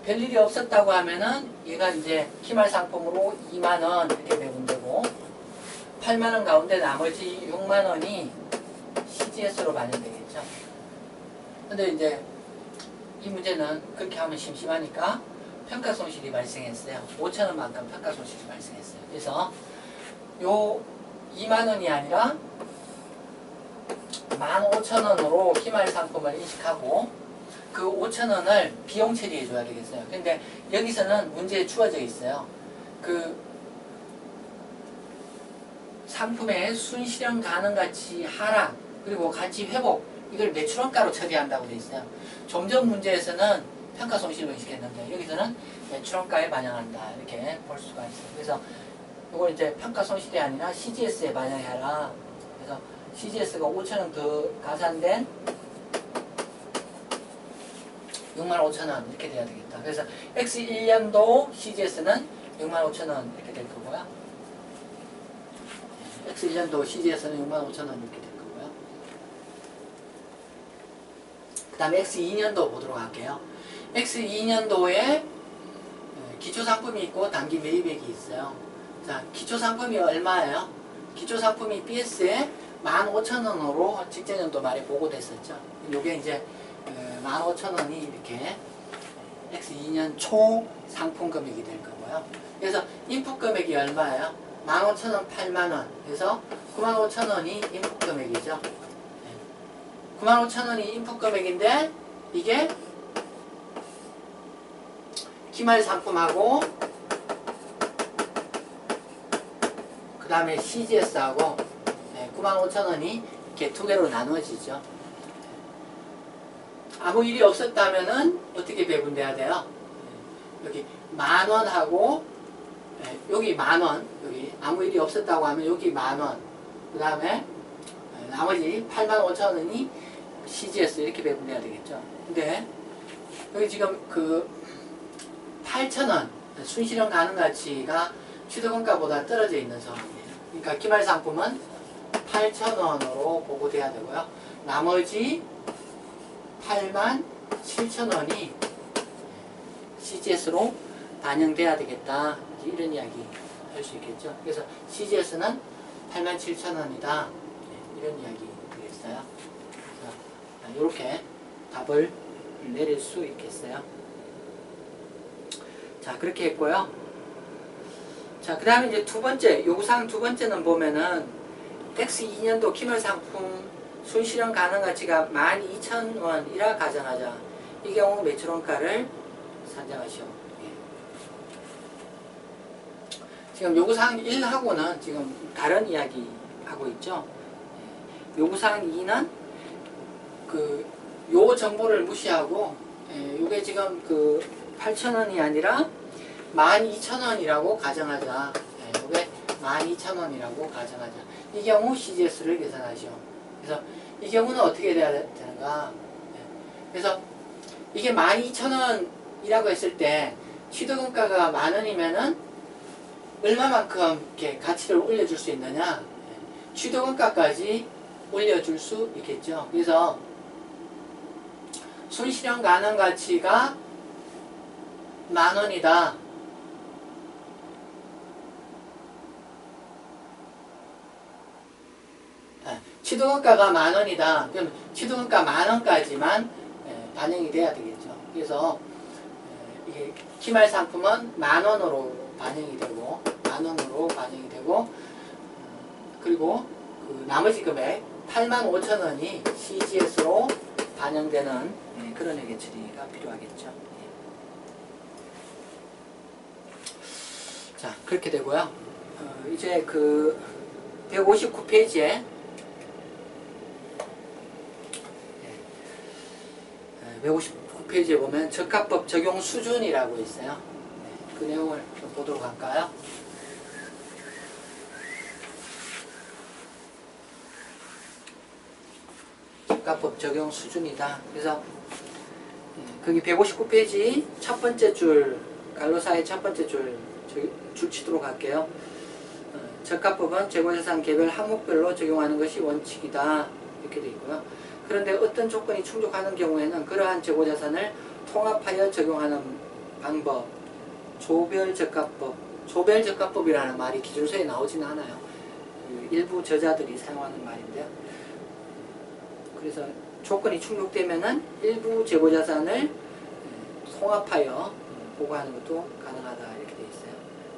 별일이 없었다고 하면은 얘가 이제 기말 상품으로 2만원 이렇게 배분되고 8만원 가운데 나머지 6만원이 CGS로 반영되겠죠. 근데 이제 이 문제는 그렇게 하면 심심하니까 평가 손실이 발생했어요. 5천원만큼 평가 손실이 발생했어요. 그래서 요 2만원이 아니라 15,000원으로 기말 상품을 인식하고 그 5,000원을 비용 처리해 줘야 되겠어요. 근데 여기서는 문제에 주어져 있어요. 그 상품의 순실현 가능가치 하락 그리고 가치 회복 이걸 매출원가로 처리한다고 되어 있어요. 좀 전 문제에서는 평가 손실로 인식했는데 여기서는 매출원가에 반영한다 이렇게 볼 수가 있어요. 그래서 이걸 이제 평가 손실이 아니라 CGS에 반영해라. 그래서 CGS가 5,000원 더 가산된 65,000원 이렇게 돼야 되겠다. 그래서 X1년도 CGS는 65,000원 이렇게 될 거고요. X1년도 CGS는 65,000원 이렇게 될 거고요. 그 다음에 X2년도 보도록 할게요. X2년도에 기초상품이 있고 단기 매입액이 있어요. 자, 기초상품이 얼마예요? 기초상품이 BS에 15,000원으로 직전연도 말에 보고됐었죠. 요게 이제 15,000원이 이렇게 X2년 초 상품 금액이 될 거고요. 그래서 인풋 금액이 얼마예요? 15,000원, 8만원. 그래서 95,000원이 인풋 금액이죠. 95,000원이 인풋 금액인데 이게 기말 상품하고 그 다음에 CGS하고 95,000원이 이렇게 두 개로 나눠지죠. 아무 일이 없었다면은 어떻게 배분돼야 돼요? 여기 10,000원하고 여기 10,000원, 여기 아무 일이 없었다고 하면 여기 10,000원, 그 다음에 나머지 85,000원이 CGS 이렇게 배분돼야 되겠죠. 근데 여기 지금 그 8,000원 순실현 가능 가치가 취득원가보다 떨어져 있는 상황이에요. 그러니까 기말 상품은 8,000원으로 보고돼야 되고요. 나머지 87,000원이 CGS로 반영돼야 되겠다. 이런 이야기 할 수 있겠죠. 그래서 CGS는 87,000원이다. 이런 이야기 되겠어요. 이렇게 답을 내릴 수 있겠어요. 자, 그렇게 했고요. 자, 그 다음에 이제 두 번째, 요구사항 두 번째는 보면은 X2년도 기말상품 순실현 가능 가치가 12,000원이라 가정하자. 이 경우 매출원가를 산정하시오. 지금 요구사항 1하고는 지금 다른 이야기 하고 있죠. 요구사항 2는 요 정보를 무시하고 요게 지금 8,000원이 아니라 12,000원이라고 가정하자. 요게 12,000원이라고 가정하자. 이 경우 CGS를 계산하시오. 그래서 이 경우는 어떻게 돼야 되는가? 그래서 이게 12,000원이라고 했을 때 취득원가가 10,000원이면은 얼마만큼 이렇게 가치를 올려줄 수 있느냐? 취득원가까지 올려줄 수 있겠죠. 그래서 순실현 가능 가치가 10,000원이다. 취득원가가 10,000원이다. 그럼 취득원가 10,000원까지만 반영이 돼야 되겠죠. 그래서 이게 기말 상품은 10,000원으로 반영이 되고, 10,000원으로 반영이 되고, 그리고 나머지 금액 85,000원이 CGS로 반영되는 그런 회계 처리가 필요하겠죠. 자, 그렇게 되고요. 이제 159페이지에 159페이지에 보면 적합법 적용 수준이라고 있어요. 그 내용을 좀 보도록 할까요? 적합법 적용 수준이다. 그래서 거기 159페이지 첫 번째 줄, 갈로사의 첫 번째 줄 치도록 할게요. 적합법은 재고자산 개별 항목별로 적용하는 것이 원칙이다. 이렇게 되어 있고요. 그런데 어떤 조건이 충족하는 경우에는 그러한 재고자산을 통합하여 적용하는 방법, 조별적합법, 조별적합법이라는 말이 기준서에 나오진 않아요. 일부 저자들이 사용하는 말인데요. 그래서 조건이 충족되면은 일부 재고자산을 통합하여 보고하는 것도 가능하다. 이렇게 되어 있어요.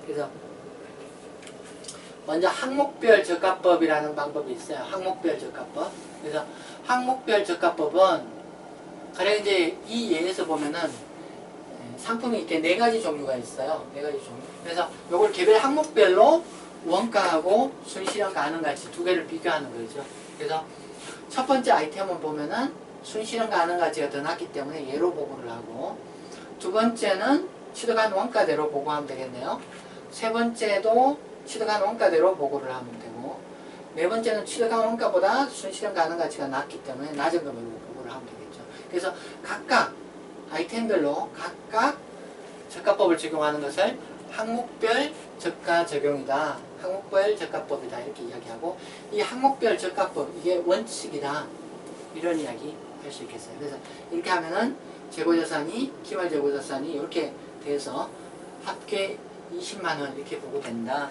그래서 먼저 항목별 적합법이라는 방법이 있어요. 항목별 적합법. 그래서 항목별 적합법은 가령 이제 이 예에서 보면은 상품이 이렇게 4가지 종류가 있어요. 4가지 종류. 그래서 요걸 개별 항목별로 원가하고 순실현 가능 가치 두 개를 비교하는 거죠. 그래서 첫 번째 아이템을 보면은 순실현 가능 가치가 더 낮기 때문에 얘로 보고를 하고, 두 번째는 취득한 원가대로 보고하면 되겠네요. 세 번째도 취득한 원가대로 보고를 하면 되고, 네 번째는 취득한 원가보다 순실현 가능 가치가 낮기 때문에 낮은 금액으로 보고를 하면 되겠죠. 그래서 각각 아이템별로 각각 적합법을 적용하는 것을 항목별 적가 적용이다. 항목별 적합법이다. 이렇게 이야기하고, 이 항목별 적합법, 이게 원칙이다. 이런 이야기 할 수 있겠어요. 그래서 이렇게 하면은 재고자산이 기말 재고자산이 이렇게 돼서 합계 20만원 이렇게 보고된다.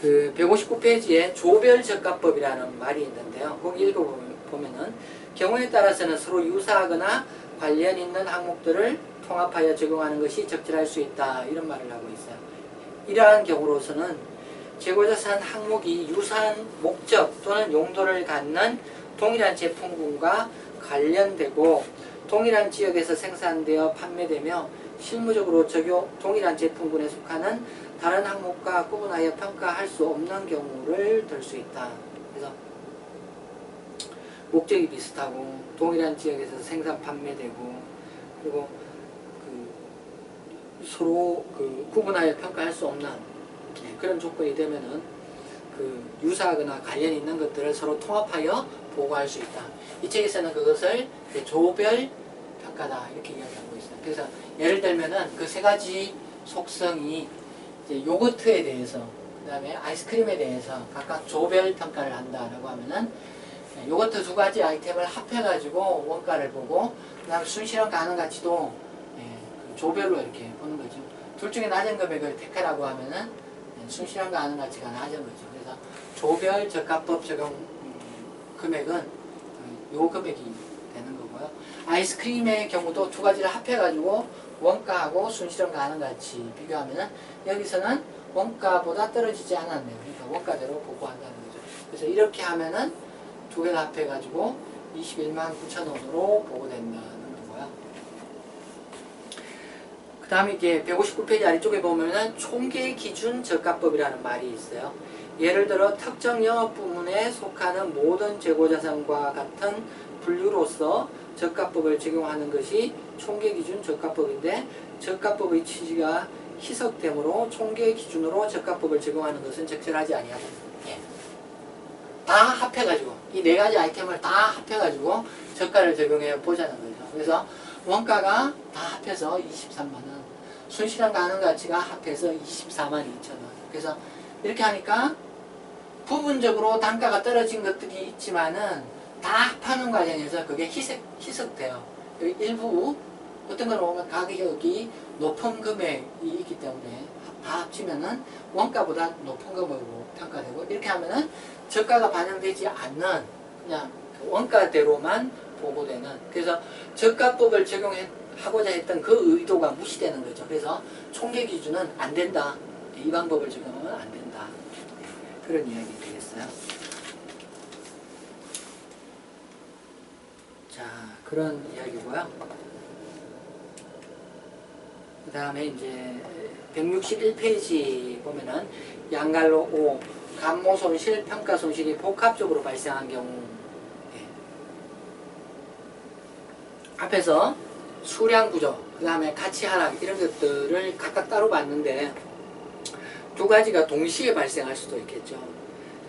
그 159페이지에 조별 저가법이라는 말이 있는데요. 거기 읽어보면은 경우에 따라서는 서로 유사하거나 관련 있는 항목들을 통합하여 적용하는 것이 적절할 수 있다. 이런 말을 하고 있어요. 이러한 경우로서는 재고자산 항목이 유사한 목적 또는 용도를 갖는 동일한 제품군과 관련되고 동일한 지역에서 생산되어 판매되며 실무적으로 동일한 제품군에 속하는 다른 항목과 구분하여 평가할 수 없는 경우를 들 수 있다. 그래서 목적이 비슷하고 동일한 지역에서 생산 판매되고 그리고 서로 구분하여 평가할 수 없는 그런 조건이 되면은 유사하거나 관련 있는 것들을 서로 통합하여 보고할 수 있다. 이 책에서는 그것을 조별 평가다 이렇게 이야기하고 있어요. 그래서 예를 들면은 그 세 가지 속성이 이제 요거트에 대해서 그 다음에 아이스크림에 대해서 각각 조별 평가를 한다라고 하면은 요거트 두 가지 아이템을 합해가지고 원가를 보고 그 다음에 순실현 가능 가치도 조별로 이렇게 보는 거죠. 둘 중에 낮은 금액을 택하라고 하면은 순실현 가능 가치가 낮은 거죠. 그래서 조별 저가법 적용 금액은 요 금액이 되는 거고요. 아이스크림의 경우도 두 가지를 합해가지고 원가하고 순실현 가능 가치 비교하면은 여기서는 원가보다 떨어지지 않았네요. 그러니까 원가대로 보고한다는 거죠. 그래서 이렇게 하면은 두 개를 합해가지고 21만 9천 원으로 보고된다는 거고요. 그 다음에 이게 159페이지 아래쪽에 보면은 총계 기준 저가법이라는 말이 있어요. 예를 들어 특정 영업 부문에 속하는 모든 재고자산과 같은 분류로서 저가법을 적용하는 것이 총계 기준 저가법인데 저가법의 취지가 희석되므로 총계 기준으로 저가법을 적용하는 것은 적절하지 아니하다. 다 합해가지고 이 네 가지 아이템을 다 합해가지고 저가를 적용해 보자는 거죠. 그래서 원가가 다 합해서 23만원, 순실현 가능 가치가 합해서 24만 2천원. 그래서 이렇게 하니까 부분적으로 단가가 떨어진 것들이 있지만은 다 합하는 과정에서 그게 희석돼요. 일부 어떤 걸 보면 가격이 높은 금액이 있기 때문에 다 합치면은 원가보다 높은 금액으로 평가되고 이렇게 하면은 저가가 반영되지 않는 그냥 원가대로만 보고되는, 그래서 저가법을 적용하고자 했던 그 의도가 무시되는 거죠. 그래서 총계 기준은 안 된다. 이 방법을 적용하면 안 된다. 그런 이야기 되겠어요. 자, 그런 이야기고요. 그 다음에 이제 161페이지 보면은 양갈로 5 감모 손실, 평가 손실이 복합적으로 발생한 경우, 앞에서 수량 부족, 그 다음에 가치 하락 이런 것들을 각각 따로 봤는데 두 가지가 동시에 발생할 수도 있겠죠.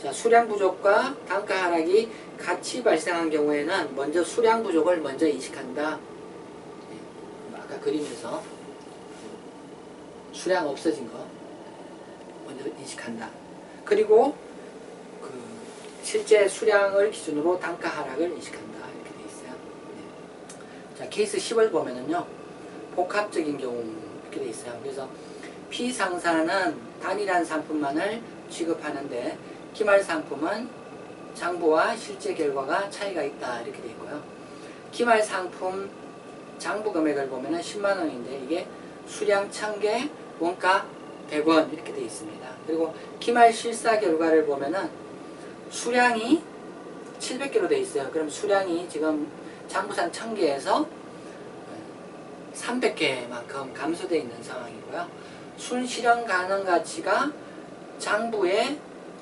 자, 수량 부족과 단가 하락이 같이 발생한 경우에는 먼저 수량 부족을 먼저 인식한다. 아까 그림에서 수량 없어진 거 먼저 인식한다. 그리고 실제 수량을 기준으로 단가 하락을 인식한다. 이렇게 돼 있어요. 자, 케이스 10을 보면은요, 복합적인 경우 이렇게 돼 있어요. 그래서 피상사는 단일한 상품만을 취급하는데 기말 상품은 장부와 실제 결과가 차이가 있다. 이렇게 돼 있고요. 기말 상품 장부 금액을 보면은 10만 원인데 이게 수량 1000개, 원가 100원 이렇게 돼 있습니다. 그리고 기말 실사 결과를 보면은 수량이 700개로 돼 있어요. 그럼 수량이 지금 장부산 1000개에서 300개만큼 감소되어 있는 상황이고요. 순실현 가능 가치가 장부의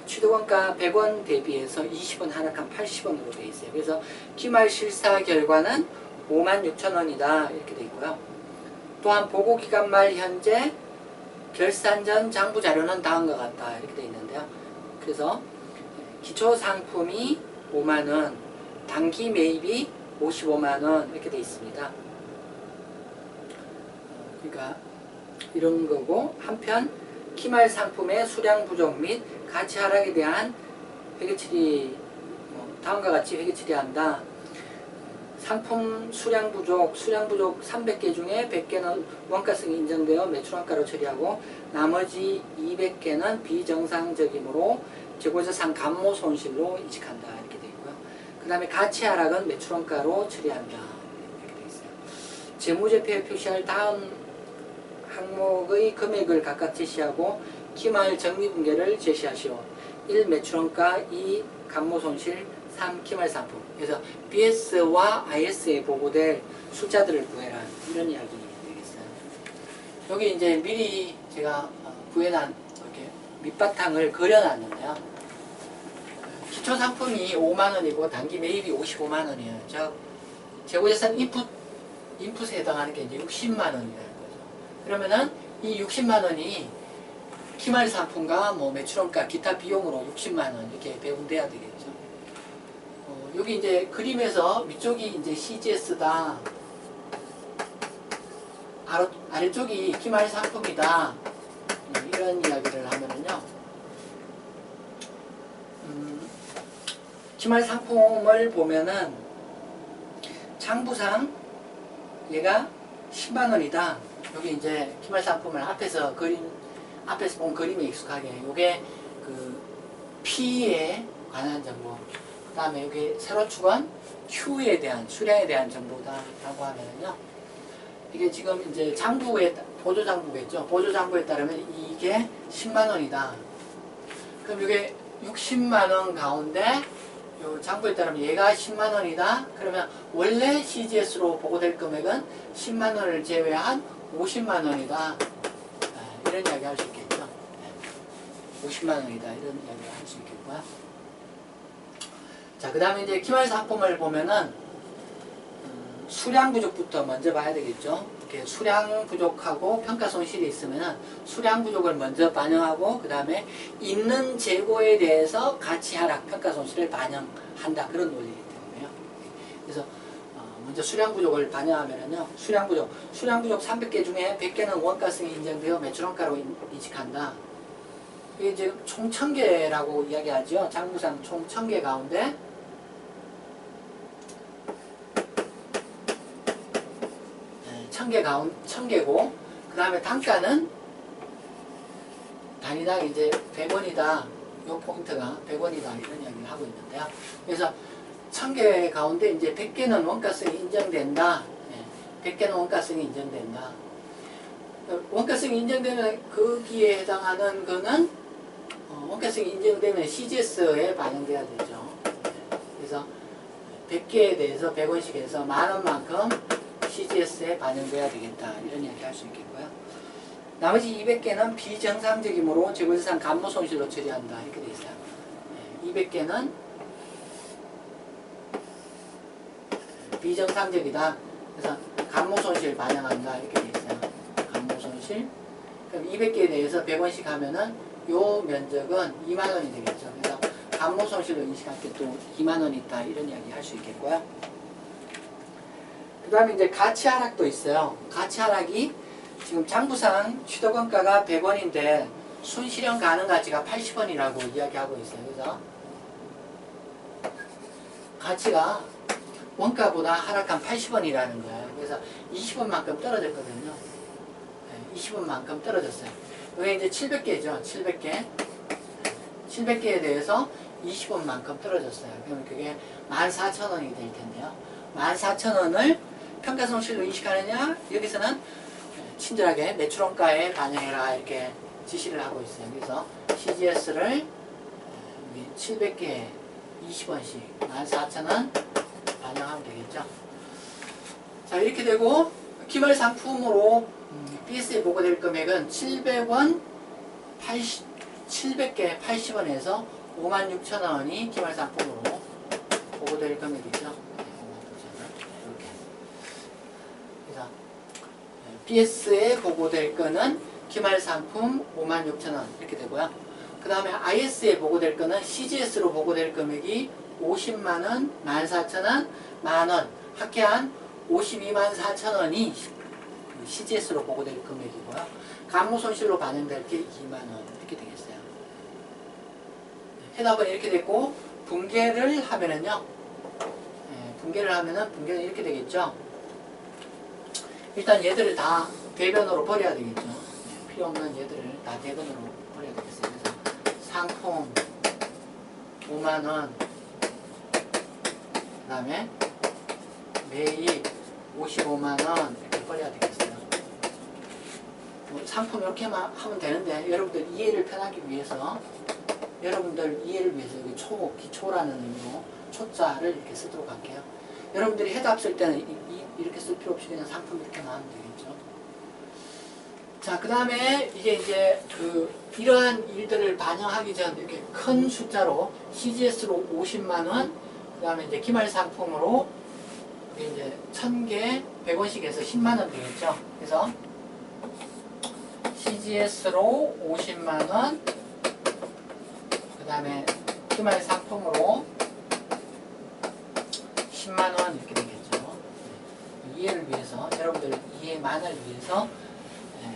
취득원가 100원 대비해서 20원 하락한 80원으로 되어 있어요. 그래서 기말 실사 결과는 56,000원이다. 이렇게 되어 있고요. 또한 보고기간 말 현재 결산 전 장부 자료는 다음과 같다. 이렇게 되어 있는데요. 그래서 기초 상품이 5만원, 단기 매입이 55만원 이렇게 되어 있습니다. 그러니까 이런 거고, 한편 기말 상품의 수량 부족 및 가치 하락에 대한 회계 처리, 다음과 같이 회계 처리한다. 상품 수량 부족 300개 중에 100개는 원가성이 인정되어 매출원가로 처리하고 나머지 200개는 비정상적이므로 재고자산 감모 손실로 인식한다. 이렇게 되어 있고요. 그 다음에 가치 하락은 매출원가로 처리한다. 이렇게 되어 있어요. 재무제표에 표시할 다음 항목의 금액을 각각 제시하고 기말 정리분계를 제시하시오. 1. 매출원가 2. 감모손실 3. 기말상품. 그래서 BS와 IS에 보고될 숫자들을 구해라. 이런 이야기 되겠어요. 여기 이제 미리 제가 구해놓은 이렇게 밑바탕을 그려놨는데요. 기초상품이 5만원이고 단기 매입이 55만원이에요. 즉 재고자산 인풋에 해당하는 게 이제 60만원이라는 거죠. 그러면은 이 60만원이 기말상품과 뭐 매출원가 기타 비용으로 60만원 이렇게 배분돼야 되겠죠. 여기 이제 그림에서 위쪽이 이제 CGS다. 아래쪽이 기말상품이다. 이런 이야기를 하면은요. 기말상품을 보면은 장부상 얘가 10만원이다. 여기 이제 기말상품을 앞에서 본 그림에 익숙하게 요게 그 P에 관한 정보, 그 다음에 여기 세로 축은 Q에 대한 수량에 대한 정보다라고 하면은요, 이게 지금 이제 장부에 보조장부겠죠. 보조장부에 따르면 이게 10만원이다. 그럼 이게 60만원 가운데 요 장부에 따르면 얘가 10만원이다. 그러면 원래 CGS로 보고될 금액은 10만원을 제외한 50만원이다. 이런 이야기 할 수 있겠죠. 50만원이다. 이런 이야기를 할 수 있겠고요. 자, 그 다음에 이제 기말상품을 보면은 수량 부족부터 먼저 봐야 되겠죠. 이렇게 수량 부족하고 평가 손실이 있으면은 수량 부족을 먼저 반영하고 그 다음에 있는 재고에 대해서 가치 하락, 평가 손실을 반영한다. 그런 논리이기 때문에요. 그래서 먼저 수량 부족을 반영하면은요, 수량 부족 300개 중에 100개는 원가성이 인정되어 매출원가로 인식한다. 이게 지금 총 1000개라고 이야기하죠. 장부상 총 1000개 가운데 1000개고, 그 다음에 단가는 단위당 이제 100원이다. 요 포인트가 100원이다. 이런 이야기를 하고 있는데요. 그래서 1000개 가운데 이제 100개는 원가성이 인정된다. 100개는 원가성이 인정된다. 원가성이 인정되면 거기에 해당하는 거는 원가성이 인정되면 CGS에 반영돼야 되죠. 그래서 100개에 대해서 100원씩 해서 만원만큼 CGS에 반영돼야 되겠다. 이런 이야기 할 수 있겠고요. 나머지 200개는 비정상적이므로 재고자산 감모손실로 처리한다. 이렇게 되어 있어요. 200개는 비정상적이다. 그래서 감모손실 반영한다. 이렇게 되어 있어요. 감모손실. 그럼 200개에 대해서 100원씩 하면은 요 면적은 2만원이 되겠죠. 그래서 감모손실로 인식할 때 또 2만원이 있다. 이런 이야기 할 수 있겠고요. 그 다음에 이제 가치 하락도 있어요. 가치 하락이 지금 장부상 취득원가가 100원인데 순실현 가능 가치가 80원이라고 이야기하고 있어요. 그래서 가치가 원가보다 하락한 80원이라는 거예요. 그래서 20원만큼 떨어졌거든요. 20원만큼 떨어졌어요. 여기 이제 700개죠. 700개에 대해서 20원만큼 떨어졌어요. 그러면 그게 14,000원이 될 텐데요. 14,000원을 평가손실로 인식하느냐? 여기서는 친절하게 매출원가에 반영해라. 이렇게 지시를 하고 있어요. 그래서 CGS를 700개에 20원씩 14,000원 반영하면 되겠죠. 자, 이렇게 되고 기말상품으로 BS에 보고될 금액은 700원 700개 80원에서 56,000원이 기말상품으로 보고될 금액이죠. 이렇게. 그래서 BS에 보고될 거는 기말상품 56,000원 이렇게 되고요. 그 다음에 IS에 보고될 거는 CGS로 보고될 금액이 50만원, 14,000원, 만원, 합계한 524,000원이 CGS로 보고될 금액이고요. 감모손실로 반영될 게 2만원 이렇게 되겠어요. 해답은 이렇게 됐고, 분계를 하면은요, 분개를 하면은 분개는 이렇게 되겠죠. 일단 얘들을 다 대변으로 버려야 되겠죠. 네, 필요 없는 얘들을 다 대변으로 버려야 되겠어요. 그래서 상품 5만원, 그 다음에 매입 55만원 이렇게 버려야 되겠어요. 뭐 상품 이렇게만 하면 되는데 여러분들 이해를 편하기 위해서 여러분들 이해를 위해서 여기 기초라는 의미로 초자를 이렇게 쓰도록 할게요. 여러분들이 해답 쓸 때는 이렇게 쓸 필요 없이 그냥 상품 이렇게만 하면 되겠죠. 자, 그 다음에 이제 이러한 일들을 반영하기 전 이렇게 큰 숫자로 CGS로 50만원, 그 다음에 이제 기말 상품으로 이제 1000개 100원씩 해서 10만원 되겠죠. 그래서 CGS로 50만원, 그 다음에 기말 상품으로 10만원 이렇게 되겠죠. 이해를 위해서, 여러분들 이해만을 위해서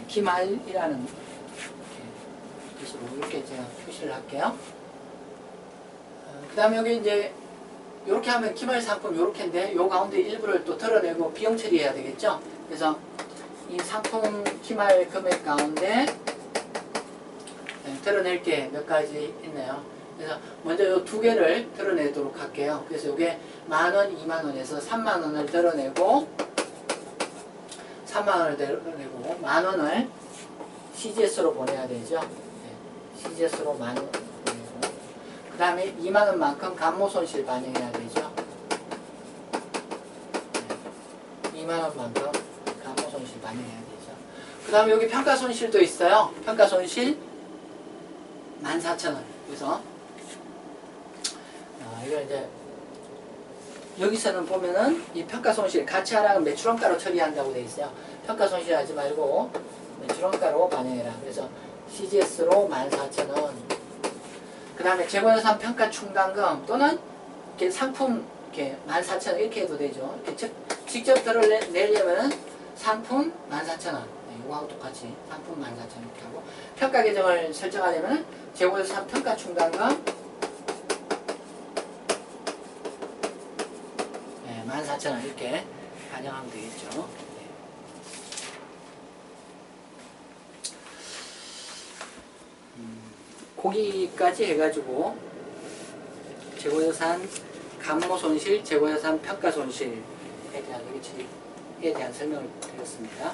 기말이라는 뜻으로 이렇게 제가 표시를 할게요. 그 다음에 여기 이제 이렇게 하면 기말 상품 이렇게인데 요 가운데 일부를 또 덜어내고 비용 처리해야 되겠죠. 그래서 이 상품 기말 금액 가운데 드러낼 게 몇 가지 있네요. 그래서 먼저 이 두 개를 드러내도록 할게요. 그래서 이게 만원, 2만원에서 3만원을 드러내고 3만원을 드러내고 만원을 CGS로 보내야 되죠. 네, CGS로 만원 보내고 그 다음에 2만원만큼 감모손실 반영해야 되죠. 네, 2만원만큼 감모손실 반영해야 되죠. 그 다음에 여기 평가손실도 있어요. 평가손실 14,000원. 그래서 이거 이제 여기서는 보면은 이 평가손실 같이 하락은 매출원가로 처리한다고 되어 있어요. 평가손실 하지 말고 매출원가로 반영해라. 그래서 CGS로 14,000원. 그 다음에 재고예산 평가 충당금 또는 이렇게 상품 이렇게 14,000원 이렇게 해도 되죠. 이렇게 직접 드러내려면 상품 14,000원. 네, 이거하고 똑같이 상품 14,000원 이렇게 하고 평가 계정을 설정하려면 재고예산 평가 충당금 14,000원 이렇게 반영하면 되겠죠. 거기까지 해가지고 재고예산 감모손실, 재고예산 평가손실에 대한 설명을 드렸습니다.